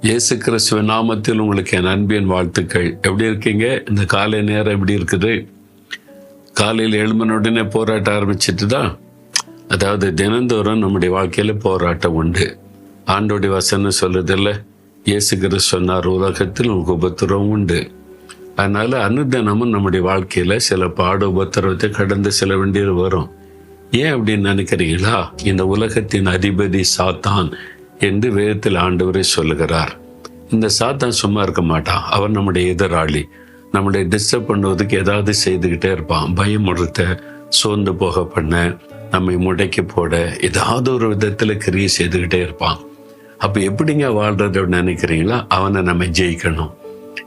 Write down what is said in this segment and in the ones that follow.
இயேசு கிறிஸ்துவின் நாமத்தில் உங்களுக்கு என் அன்பின் வாழ்த்துக்கள். எப்படி இருக்கீங்க? இந்த காலை நேரம் எப்படி இருக்குது? காலையில் எழும்பின உடனே போராட்டம் ஆரம்பிச்சிட்டு தான். அதாவது தினந்தோறும் நம்முடைய வாழ்க்கையில் போராட்டம் உண்டு. ஆண்டோடைய வசனம் சொல்லுதில்ல, இயேசு கிறிஸ்து சொன்னார், உலகத்தில் உங்களுக்கு உபத்திரவம் உண்டு. அதனால அனுதினமும் நம்முடைய வாழ்க்கையில் சில பாடு உபத்திரவத்தை கடந்து செல்ல வேண்டியது வரும். ஏன் அப்படின்னு நினைக்கிறீங்களா? இந்த உலகத்தின் அதிபதி சாத்தான் என்று வேதத்தில் ஆண்டவரே சொல்லுகிறார். இந்த சாத்தான் சும்மா இருக்க மாட்டான். அவன் நம்முடைய எதிராளி. நம்முடைய டிஸ்டர்ப் பண்ணுவதுக்கு ஏதாவது செய்துக்கிட்டே இருப்பான். பயமுறுத்த, சோர்ந்து போக பண்ண, நம்மை முடக்கி போட, ஏதாவது ஒரு விதத்தில் கிரியை செய்துக்கிட்டே இருப்பான். அப்போ எப்படிங்க வாழ்றது அப்படின்னு நினைக்கிறீங்களா? அவனை நம்ம ஜெயிக்கணும்.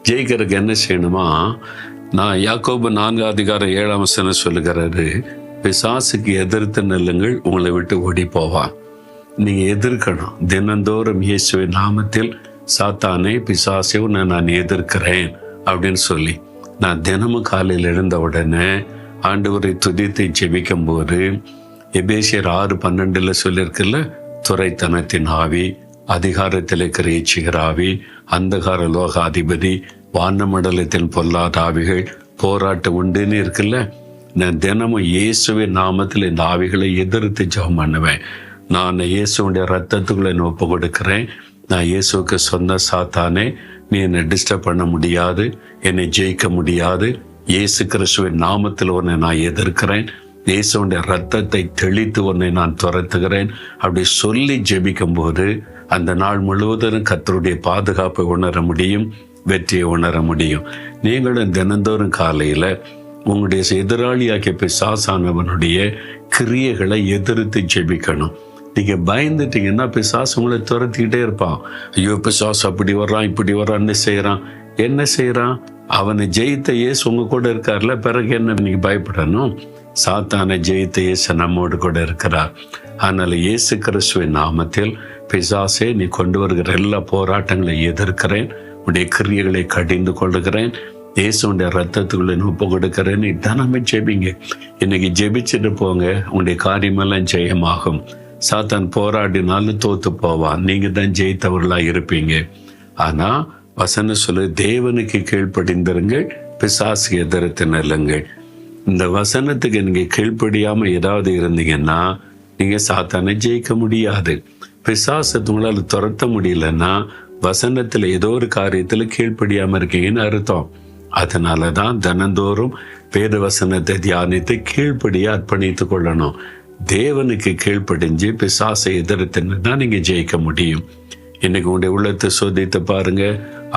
ஜெயிக்கிறதுக்கு என்ன செய்யணுமா? நான் யாக்கோபு 4:7 சொல்லுகிறாரு, பிசாசுக்கு எதிர்த்து நில்லுங்கள், உங்களை விட்டு ஓடி போவான். நீங்க எதிர்க்கணும். தினந்தோறும் இயேசுவின் நாமத்தில் சாத்தானே, பிசாசை நான் எதிர்க்கிறேன் அப்படின்னு சொல்லி நான் தினமும் காலையில் எழுந்த உடனே ஆண்டவரை துதித்து ஜெபிக்கும் போது எபேசியர் 6:12 சொல்லியிருக்குல்ல, துரைத்தனத்தின் ஆவி, அதிகாரத்தில் கிரயிச்சுகிற ஆவி, அந்தகார லோகாதிபதி, வானமண்டலத்தின் பொல்லாத ஆவிகள், போராட்டம் உண்டுன்னு இருக்குல்ல. நான் தினமும் இயேசுவின் நாமத்தில் இந்த ஆவிகளை எதிர்த்து ஜெபம் பண்ணுவேன். நான் இயேசுடைய ரத்தத்துக்குள்ள ஒப்பு கொடுக்கிறேன். நான் இயேசுக்கு சொன்ன சாத்தானே, நீ என்னை டிஸ்டர்ப் பண்ண முடியாது, என்னை ஜெயிக்க முடியாது. இயேசு கிறிஸ்துவின் நாமத்தில் உன்னை நான் எதிர்க்கிறேன். இயேசுடைய ரத்தத்தை தெளித்து உன்னை நான் துரத்துகிறேன். அப்படி சொல்லி ஜெபிக்கும் போது அந்த நாள் முழுவதும் கர்த்தருடைய பாதுகாப்பை உணர முடியும், வெற்றியை உணர முடியும். நீங்களும் தினந்தோறும் காலையில் உங்களுடைய எதிராளியாகிய பிசாசானவனுடைய கிரியைகளை எதிர்த்து ஜெபிக்கணும். நீங்கள் பயந்துட்டீங்கன்னா பிசாசு உங்களை துரத்திக்கிட்டே இருப்பான். ஐயோ, பிசாசு அப்படி வர்றான், இப்படி வர்றான்னு செய்கிறான். என்ன செய்கிறான்? அவனை ஜெயித்த இயேசு உங்கள் கூட இருக்கார்ல, பிறகு என்ன நீங்கள் பயப்படணும்? சாத்தானை ஜெயித்த இயேசு நம்மோடு கூட இருக்கிறார். அதனால் இயேசு கிறிஸ்துவின் நாமத்தில் பிசாசே, நீ கொண்டு வருகிற எல்லா போராட்டங்களை எதிர்க்கிறேன், உன்னுடைய கிரியைகளை கடிந்து கொள்ளுகிறேன், இயேசுடைய ரத்தத்துக்குள்ள ஒப்பு கொடுக்கிறேன்னு தினமே ஜெபிங்க. இன்னைக்கு ஜெபிச்சுட்டு போங்க, உங்களுடைய காரியமெல்லாம் ஜெயமாகும். சாத்தான் போராடினாலும் தோத்து போவான். நீங்க தான் ஜெயித்தவர்களா இருப்பீங்க. ஆனா வசனம் சொல்லு, தேவனுக்கு கீழ்ப்படிந்திருங்கள், பிசாசு எதிர்த்து நில்லுங்கள். இந்த வசனத்துக்கு நீங்க கீழ்ப்படியாம ஏதாவது இருந்தீங்கன்னா நீங்க சாத்தானை ஜெயிக்க முடியாது. பிசாசத்தை உங்களால் துரத்த முடியலன்னா வசனத்துல ஏதோ ஒரு காரியத்துல கீழ்ப்படியாம இருக்கீங்கன்னு அர்த்தம். அதனாலதான் தினந்தோறும் வேத வசனத்தை தியானித்து கீழ்ப்படியா அர்ப்பணித்து கொள்ளணும். தேவனுக்கு கீழ்ப்படிஞ்சு பிசாசை எதிர்த்துன்னா நீங்க ஜெயிக்க முடியும். இன்னைக்கு உங்களுடைய உள்ளத்தை சோதித்து பாருங்க.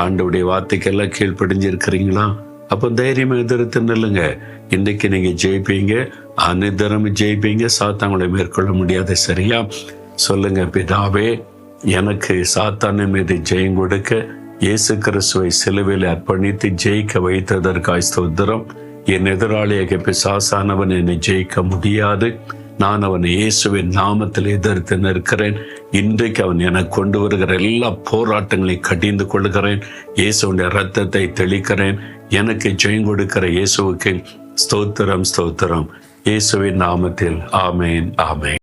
ஆண்டவுடைய வார்த்தைக்கெல்லாம் கீழ்ப்படிஞ்சு இருக்கிறீங்களா? அப்போ தைரியமா எதிர்த்து நில்லுங்க. இன்றைக்கு நீங்க ஜெயிப்பீங்க, அனுதினம் ஜெயிப்பீங்க. சாத்தாங்களை மேற்கொள்ள முடியாது. சரியா சொல்லுங்க, பிதாவே, எனக்கு சாத்தானை மீது ஜெயம் கொடுக்க இயேசு கிறிஸ்துவை சிலுவையில் அர்ப்பணித்து ஜெயிக்க வைத்ததற்காய் ஸ்தோத்திரம். என் எதிராளியாக பிசாசானவன் என்னை ஜெயிக்க முடியாது. நான் அவனை இயேசுவின் நாமத்தில் எதிர்த்து நிற்கிறேன். இன்றைக்கு அவன் எனக்கு கொண்டு வருகிற எல்லா போராட்டங்களையும் கடிந்து கொள்கிறேன். இயேசுடைய ரத்தத்தை தெளிக்கிறேன். எனக்கு ஜெயம் கொடுக்கிற இயேசுவுக்கு ஸ்தோத்திரம், ஸ்தோத்திரம். இயேசுவின் நாமத்தில் ஆமேன், ஆமேன்.